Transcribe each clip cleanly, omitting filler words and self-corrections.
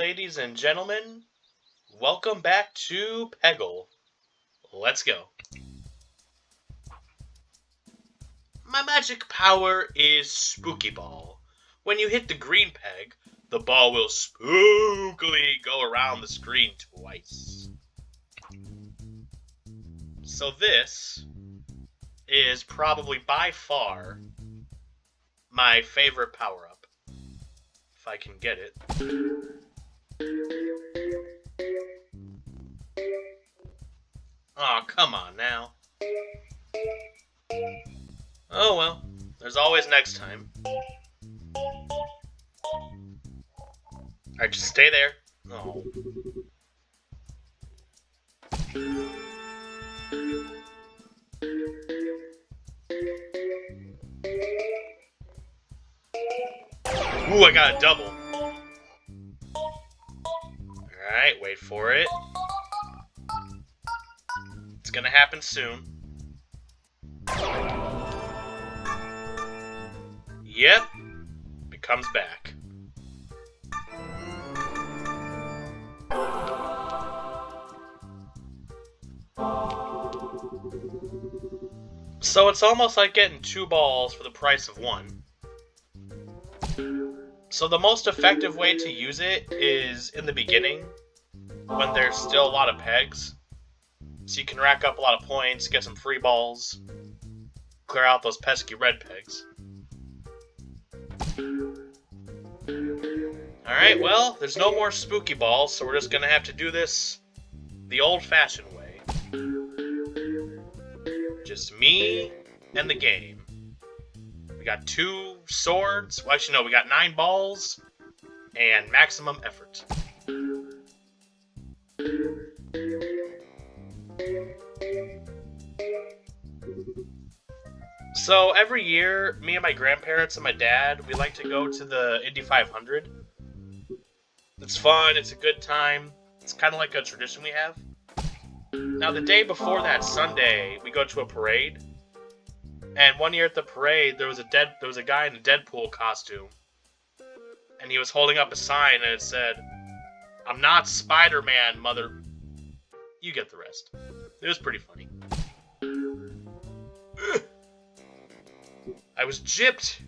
ladies and gentlemen. Welcome back to Peggle. Let's go. My magic power is Spooky Ball. When you hit the green peg, the ball will spookily go around the screen twice. So this is probably by far my favorite power-up. If I can get it. Aw, come on now. Oh well, there's always next time. Alright, just stay there. Oh. Ooh, I got a double. Alright, wait for it. It's gonna happen soon. Yep. It comes back. So it's almost like getting 2 balls for the price of 1. So the most effective way to use it is in the beginning, when there's still a lot of pegs. So you can rack up a lot of points, get some free balls, clear out those pesky red pegs. Alright, well, there's no more spooky balls, so we're just gonna have to do this the old-fashioned way. Just me and the game. We got 2 swords. Well, actually, no, we got 9 balls and maximum effort. So every year, me and my grandparents and my dad, we like to go to the Indy 500. It's fun, it's a good time. It's kind of like a tradition we have. Now the day before that Sunday, we go to a parade. And one year at the parade, there was a guy in a Deadpool costume. And he was holding up a sign and it said, "I'm not Spider-Man, mother..." You get the rest. It was pretty funny. Ugh. I was gypped.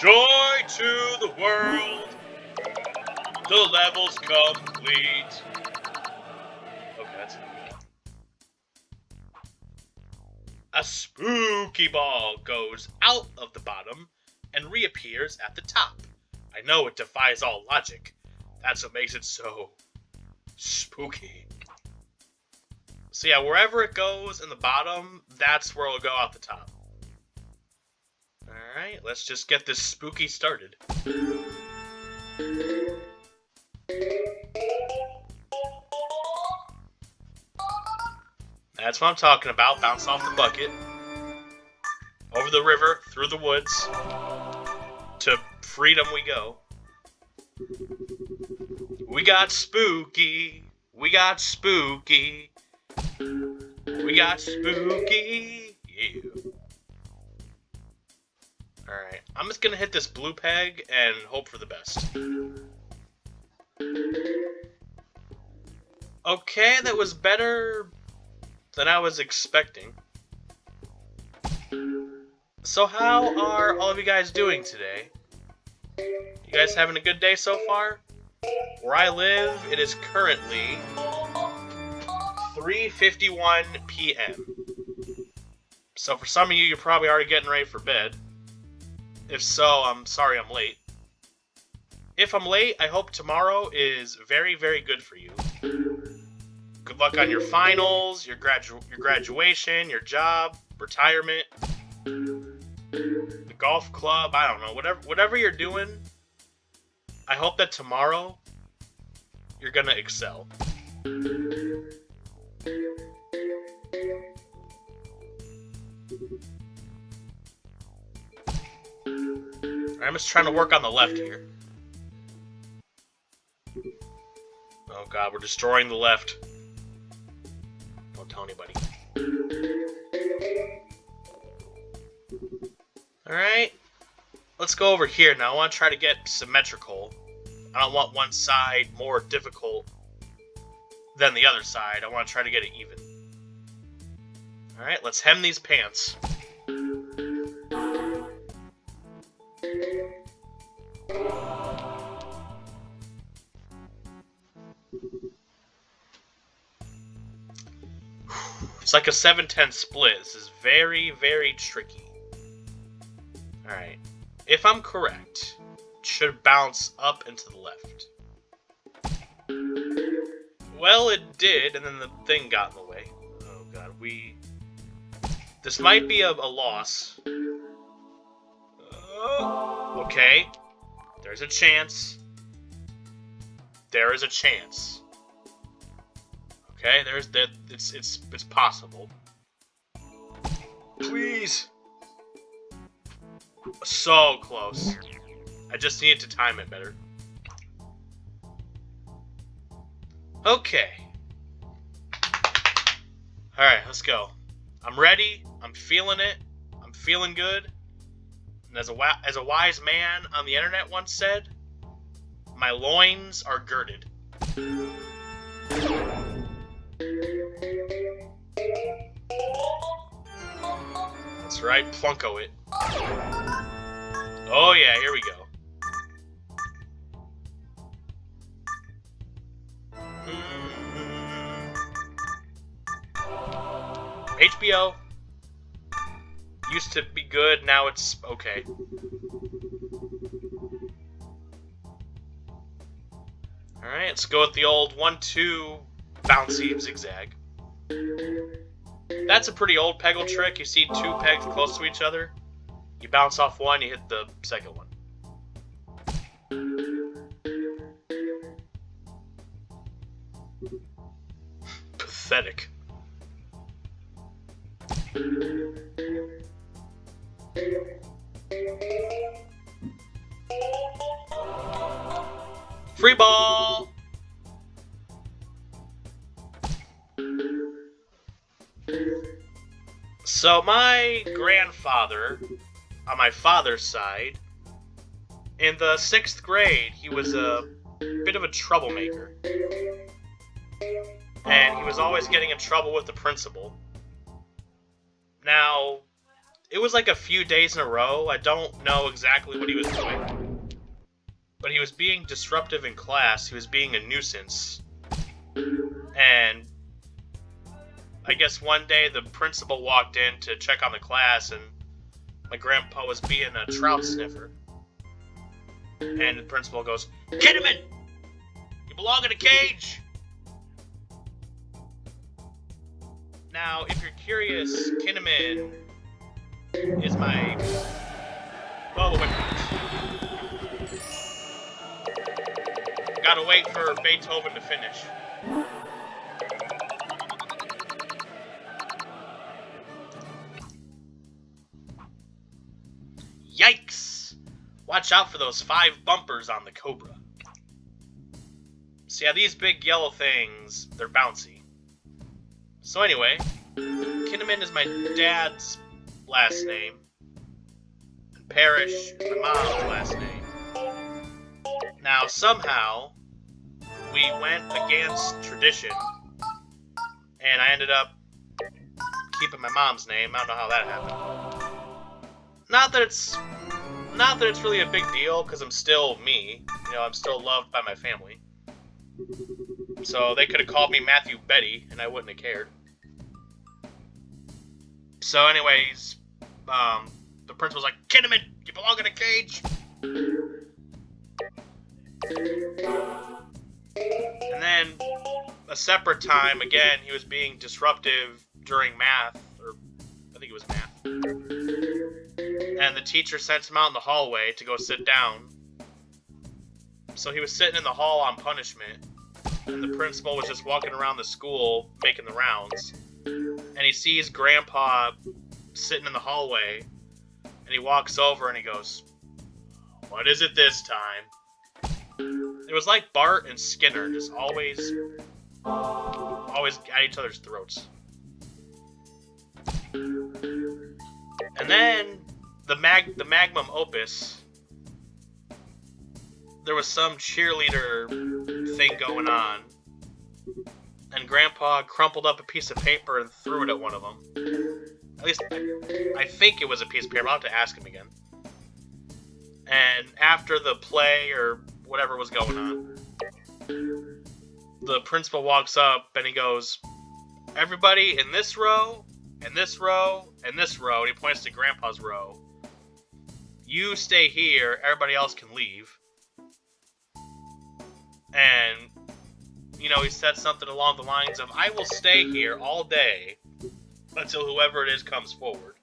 Joy to the world. The level's complete. Okay, that's it. A spooky ball goes out of the bottom and reappears at the top. I know it defies all logic. That's what makes it so spooky. So yeah, wherever it goes in the bottom, that's where it'll go out the top. Alright, let's just get this spooky started. That's what I'm talking about. Bounce off the bucket. Over the river, through the woods. To freedom we go. We got spooky. We got spooky. We got spooky. Yeah. Alright, I'm just gonna hit this blue peg and hope for the best. Okay, that was better than I was expecting. So how are all of you guys doing today? You guys having a good day so far? Where I live, it is currently 3:51 p.m. So for some of you, you're probably already getting ready for bed. If so, I'm sorry I'm late. If I'm late, I hope tomorrow is very, very good for you. Good luck on your finals, your graduation, your job, retirement, the golf club, I don't know, whatever you're doing, I hope that tomorrow you're gonna excel. I'm just trying to work on the left here. Oh god, we're destroying the left. Don't tell anybody. Alright. Let's go over here now. I want to try to get symmetrical. I don't want one side more difficult than the other side. I want to try to get it even. Alright, let's hem these pants. It's like a 7-10 split. This is very, very tricky. Alright. If I'm correct, it should bounce up and to the left. Well, it did, and then the thing got in the way. Oh god, this might be a loss. Okay. There's a chance. There is a chance. Okay, it's possible. Please. So close. I just needed to time it better. Okay. Alright, let's go. I'm ready. I'm feeling it. I'm feeling good. And as a wise man on the internet once said, my loins are girded. That's right, Plunko it. Oh yeah, here we go. HBO used to be good, now it's okay. Alright, let's go with the old 1-2 bouncy zigzag. That's a pretty old Peggle trick. You see two pegs close to each other. You bounce off one, you hit the second one. Pathetic. Free ball! So my grandfather, on my father's side, in the 6th grade, he was a bit of a troublemaker. And he was always getting in trouble with the principal. Now, it was like a few days in a row. I don't know exactly what he was doing. But he was being disruptive in class. He was being a nuisance. And I guess one day the principal walked in to check on the class, and my grandpa was being a trout sniffer. And the principal goes, "Kinnaman! You belong in a cage!" Now, if you're curious, Kinnaman is my... Oh, wait. Gotta wait for Beethoven to finish. Yikes! Watch out for those 5 bumpers on the Cobra. So yeah, these big yellow things, they're bouncy. So anyway, Kinnaman is my dad's last name, and Parrish is my mom's last name. Now, somehow, we went against tradition, and I ended up keeping my mom's name. I don't know how that happened. Not that it's really a big deal, because I'm still me. You know, I'm still loved by my family. So they could have called me Matthew Betty, and I wouldn't have cared. So anyways, the principal's like, "Kinnaman, you belong in a cage!" And then, a separate time, again, he was being disruptive during math, or I think it was math. And the teacher sent him out in the hallway to go sit down. So he was sitting in the hall on punishment, and the principal was just walking around the school making the rounds. And he sees Grandpa sitting in the hallway, and he walks over and he goes, "What is it this time?" It was like Bart and Skinner, just always at each other's throats. And then the magnum opus, there was some cheerleader thing going on, and Grandpa crumpled up a piece of paper and threw it at one of them. At least, I think it was a piece of paper. I'll have to ask him again. And after the play, or whatever was going on, the principal walks up and he goes, "Everybody in this row, and this row, and this row," and he points to Grandpa's row. "You stay here, everybody else can leave." And, you know, he said something along the lines of, "I will stay here all day until whoever it is comes forward."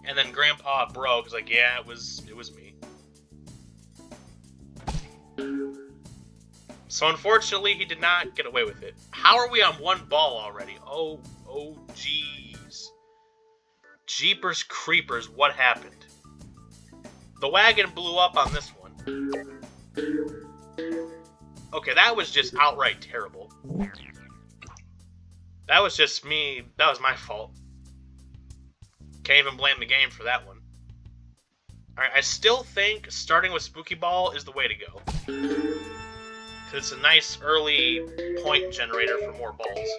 And then Grandpa broke. He's like, "Yeah, it was me." So unfortunately, he did not get away with it. How are we on one ball already? Oh, jeez. Jeepers creepers, what happened? The wagon blew up on this one. Okay, that was just outright terrible. That was just me. That was my fault. Can't even blame the game for that one. Alright, I still think starting with Spooky Ball is the way to go. Because it's a nice early point generator for more balls.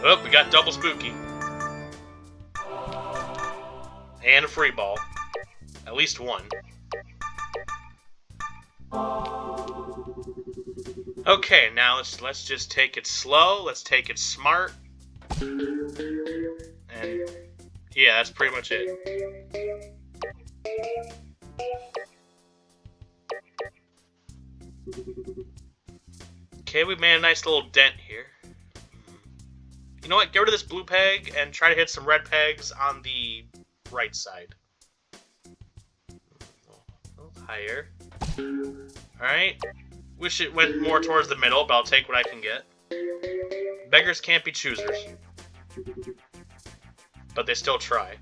Oh, we got double Spooky. And a free ball. At least one. Okay, now let's just take it slow. Let's take it smart. And yeah, that's pretty much it. Okay, we made a nice little dent here. You know what? Get rid of this blue peg and try to hit some red pegs on the right side. A little higher. Alright. Wish it went more towards the middle, but I'll take what I can get. Beggars can't be choosers. But they still try.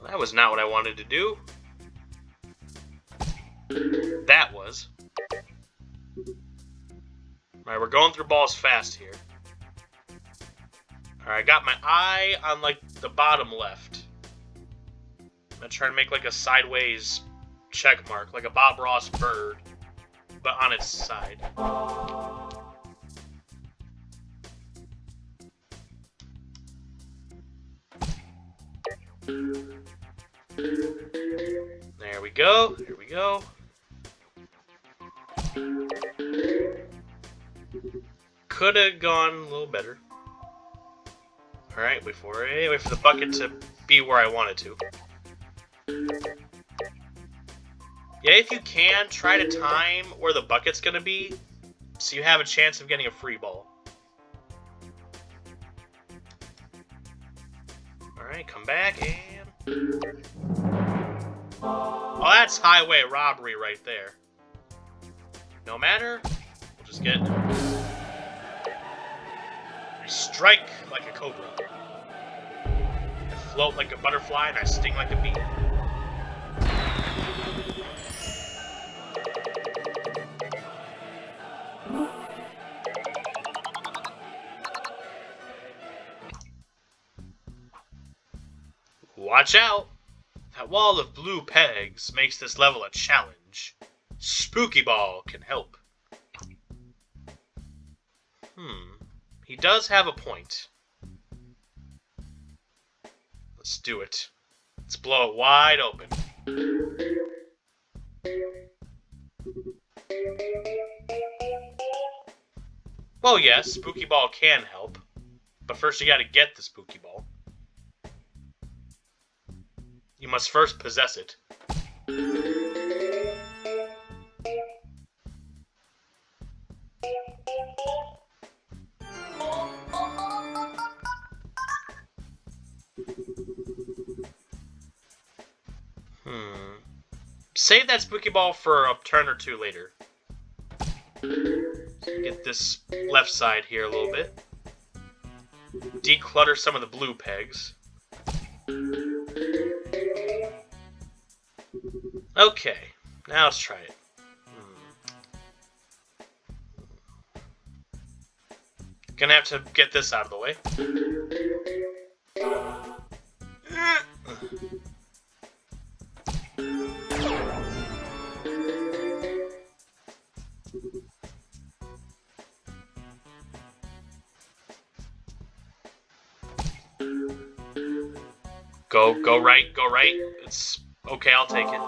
That was not what I wanted to do. That was. Alright, we're going through balls fast here. Alright, I got my eye on, like, the bottom left. I'm gonna try to make, like, a sideways check mark, like a Bob Ross bird, but on its side. There we go, there we go. Could have gone a little better. Alright, wait for the bucket to be where I want it to. Yeah, if you can, try to time where the bucket's gonna be, so you have a chance of getting a free ball. Alright, come back, and... Oh, that's highway robbery right there. No matter, we'll just get... I strike like a cobra. I float like a butterfly, and I sting like a bee. Watch out! That wall of blue pegs makes this level a challenge. Spooky Ball can help. He does have a point. Let's do it. Let's blow it wide open. Well, yes, Spooky Ball can help. But first you gotta get the Spooky Ball. You must first possess it. Save that Spooky Ball for a turn or two later. Get this left side here a little bit. Declutter some of the blue pegs. Okay, now let's try it. Gonna have to get this out of the way. Go right, go right. It's okay, I'll take it.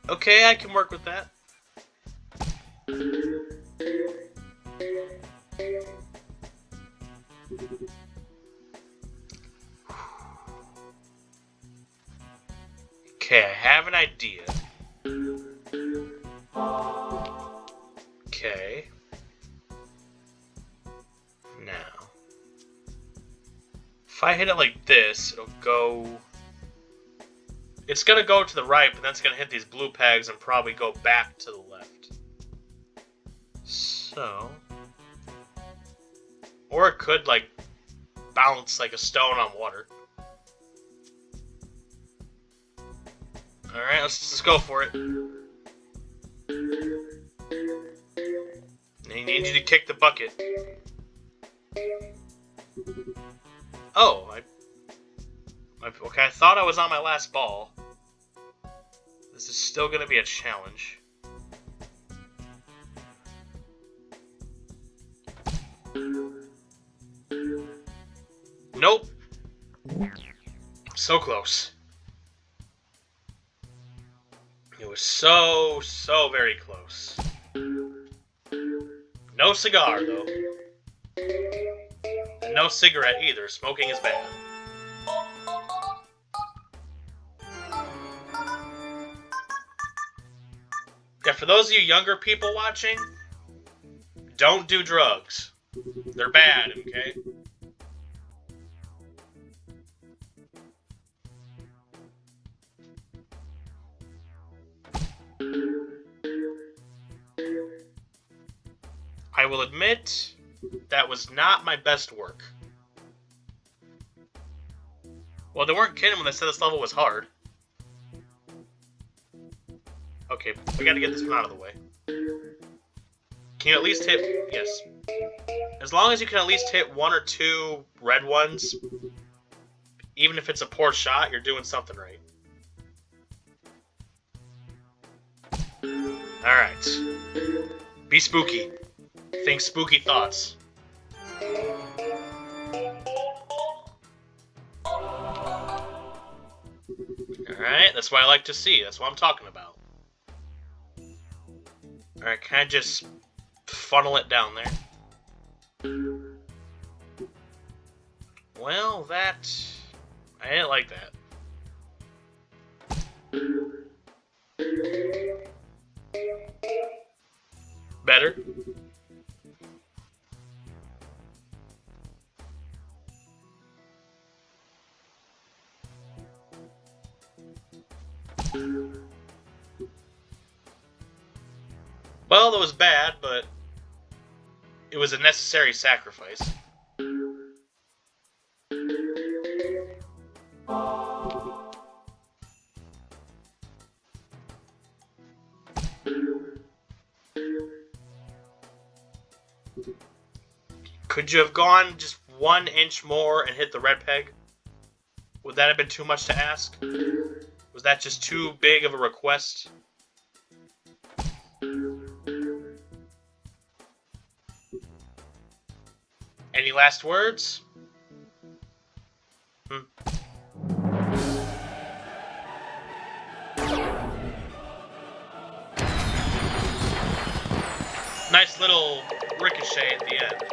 Okay, I can work with that. Okay, I have an idea. Okay. Now, if I hit it like this, it'll go... It's gonna go to the right, but then it's gonna hit these blue pegs and probably go back to the left. So... Or it could, like, bounce like a stone on water. Alright, let's just go for it. I need you to kick the bucket. Oh, okay, I thought I was on my last ball. This is still going to be a challenge. Nope. So close. It was so very close. No cigar, though. And no cigarette either. Smoking is bad. Yeah, for those of you younger people watching, don't do drugs. They're bad, okay? I will admit, that was not my best work. Well, they weren't kidding when they said this level was hard. Okay, we gotta get this one out of the way. Can you at least hit... Yes. As long as you can at least hit one or two red ones, even if it's a poor shot, you're doing something right. Alright. Be spooky. Think spooky thoughts. Alright, that's what I like to see. That's what I'm talking about. Alright, can I just funnel it down there? Well, that... I didn't like that. Better? Well, that was bad, but it was a necessary sacrifice. Could you have gone just 1 inch more and hit the red peg? Would that have been too much to ask? Was that just too big of a request? Any last words? Nice little ricochet at the end.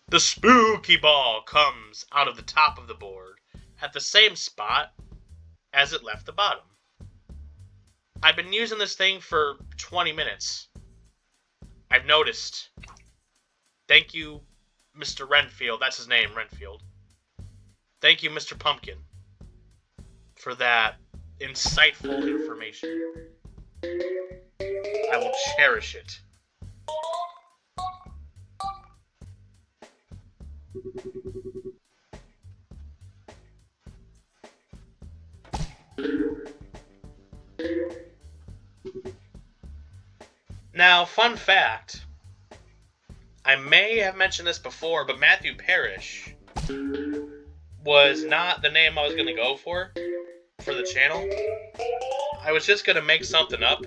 The spooky ball comes out of the top of the board at the same spot as it left the bottom. I've been using this thing for 20 minutes. I've noticed. Thank you, Mr. Renfield. That's his name, Renfield. Thank you, Mr. Pumpkin, for that insightful information. I will cherish it. Now, fun fact, I may have mentioned this before, but Matthew Parrish was not the name I was going to go for the channel. I was just going to make something up,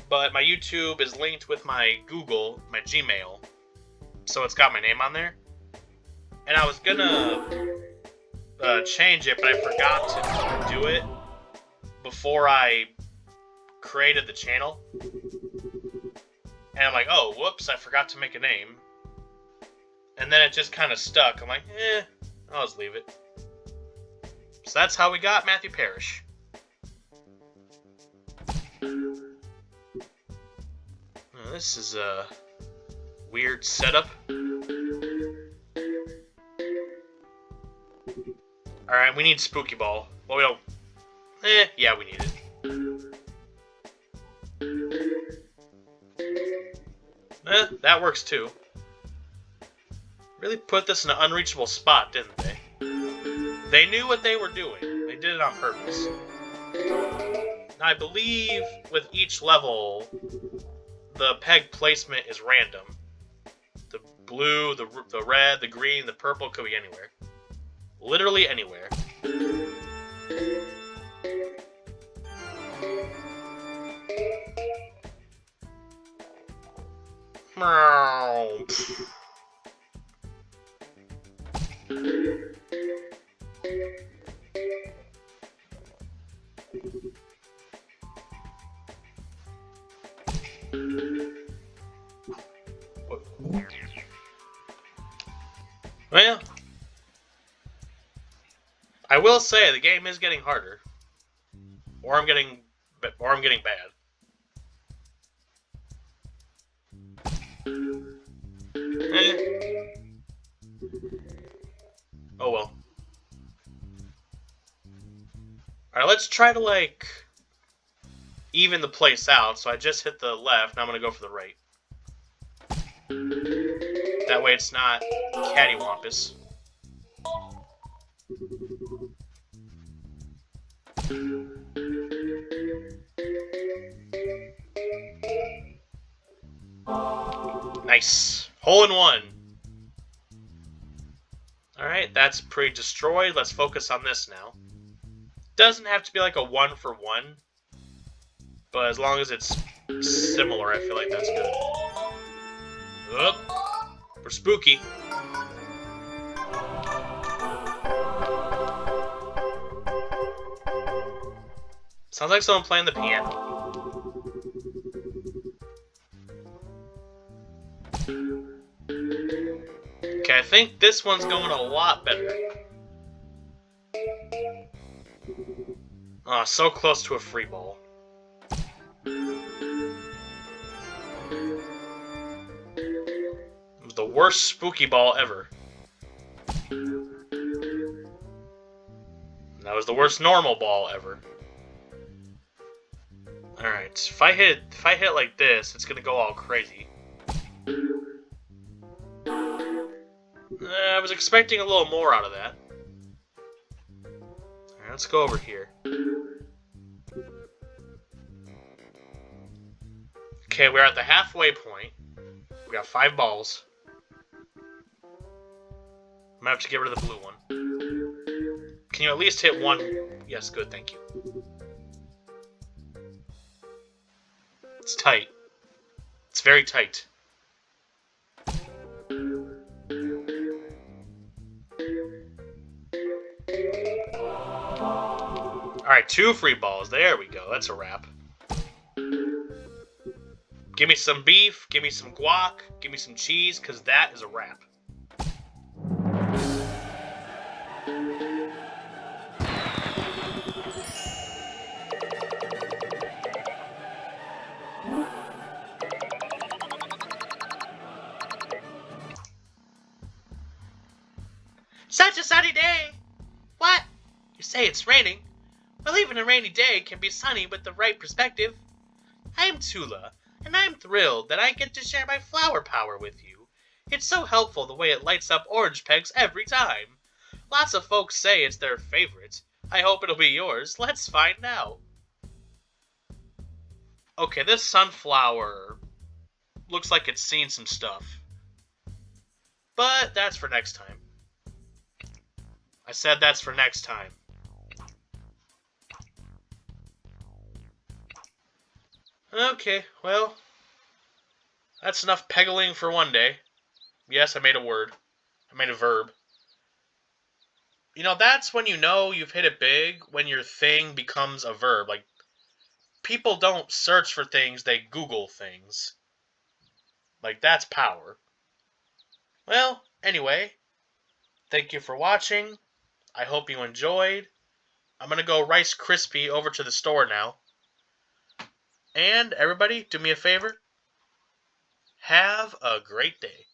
but my YouTube is linked with my Google, my Gmail, so it's got my name on there. And I was going to change it, but I forgot to do it before I created the channel. And I'm like, oh, whoops, I forgot to make a name. And then it just kind of stuck. I'm like, I'll just leave it. So that's how we got Matthew Parrish. Well, this is a weird setup. Alright, we need Spooky Ball. Well, we don't... yeah, we need it. That works too. Really put this in an unreachable spot, didn't they? They knew what they were doing. They did it on purpose. Now, I believe with each level, the peg placement is random. The blue, the red, the green, the purple could be anywhere. Literally anywhere. Well, I will say the game is getting harder, or I'm getting bad. Oh well. Alright, let's try to, like, even the place out. So I just hit the left, now I'm going to go for the right. That way it's not cattywampus. Nice. Hole in one. Alright, that's pretty destroyed. Let's focus on this now. Doesn't have to be like a 1-for-1, but as long as it's similar, I feel like that's good. Oop. We're spooky. Sounds like someone playing the piano. Okay, I think this one's going a lot better. Oh, so close to a free ball. It was the worst spooky ball ever. That was the worst normal ball ever. Alright, if I hit like this, it's gonna go all crazy. I was expecting a little more out of that. Alright, let's go over here. Okay, we're at the halfway point. We got 5 balls. I'm gonna have to get rid of the blue one. Can you at least hit one? Yes, good, thank you. It's tight. It's very tight. Alright, 2 free balls. There we go. That's a wrap. Give me some beef, give me some guac, give me some cheese, because that is a wrap. Such a sunny day! What? You say it's raining? Well, even a rainy day can be sunny with the right perspective. I'm Tula, and I'm thrilled that I get to share my flower power with you. It's so helpful the way it lights up orange pegs every time. Lots of folks say it's their favorite. I hope it'll be yours. Let's find out. Okay, this sunflower looks like it's seen some stuff. But that's for next time. I said that's for next time. Okay, well, that's enough peggling for one day. Yes, I made a word. I made a verb. You know, that's when you know you've hit it big, when your thing becomes a verb. Like, people don't search for things, they Google things. Like, that's power. Well, anyway, thank you for watching. I hope you enjoyed. I'm going to go Rice Krispie over to the store now. And everybody, do me a favor. Have a great day.